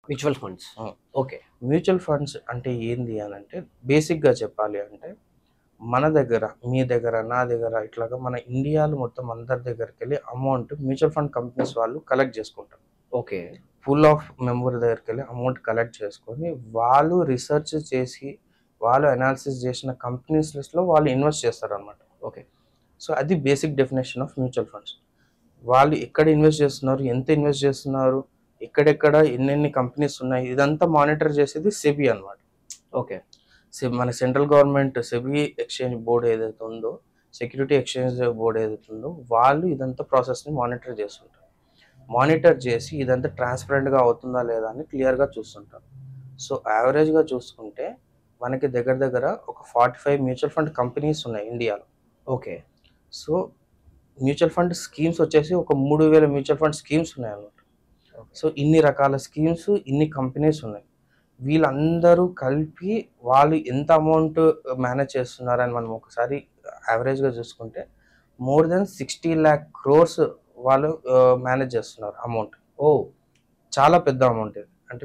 Mutual funds. Okay. Mutual funds అంటే ఏంది అని అంటే బేసిక్గా చెప్పాలి అంటే మన దగ్గర, మీ దగ్గర, నా దగ్గర ఇట్లాగా మన ఇండియాలో మొత్తం అందరి దగ్గరికి వెళ్ళి అమౌంట్ మ్యూచువల్ ఫండ్ కంపెనీస్ వాళ్ళు కలెక్ట్ చేసుకుంటారు. ఓకే. ఫుల్ ఆఫ్ మెంబర్ దగ్గరికి వెళ్ళి అమౌంట్ కలెక్ట్ చేసుకొని వాళ్ళు రీసెర్చ్ చేసి వాళ్ళు అనాలిసిస్ చేసిన కంపెనీస్ లిస్ట్లో వాళ్ళు ఇన్వెస్ట్ చేస్తారనమాట. ఓకే. సో అది basic definition of mutual funds. వాళ్ళు ఎక్కడ ఇన్వెస్ట్ చేస్తున్నారు, ఎంత ఇన్వెస్ట్ చేస్తున్నారు, ఎక్కడెక్కడ ఎన్నెన్ని కంపెనీస్ ఉన్నాయి, ఇదంతా మానిటర్ చేసేది సెబీ అనమాట. ఓకే. మన central government SEBI exchange board ఏదైతే ఉందో, సెక్యూరిటీ ఎక్స్చేంజ్ బోర్డ్ ఏదైతే ఉందో, వాళ్ళు ఇదంతా ప్రాసెస్ని మానిటర్ చేస్తుంటారు. మానిటర్ చేసి ఇదంతా ట్రాన్స్పరెంట్గా అవుతుందా లేదా అని క్లియర్గా చూస్తుంటారు. సో యావరేజ్గా చూసుకుంటే మనకి దగ్గర దగ్గర ఒక 45 మ్యూచువల్ ఫండ్ కంపెనీస్ ఉన్నాయి ఇండియాలో. Okay. So mutual fund schemes వచ్చేసి ఒక 3000 మ్యూచువల్ ఫండ్ స్కీమ్స్ ఉన్నాయన్నమాట. సో ఇన్ని రకాల స్కీమ్స్, ఇన్ని కంపెనీస్ ఉన్నాయి. వీళ్ళందరూ కలిపి వాళ్ళు ఎంత అమౌంట్ మేనేజ్ చేస్తున్నారని మనం ఒకసారి యావరేజ్గా చూసుకుంటే మోర్ దెన్ 60 lakh crores వాళ్ళు మేనేజ్ చేస్తున్నారు అమౌంట్. ఓ చాలా పెద్ద అమౌంట్ ఇది.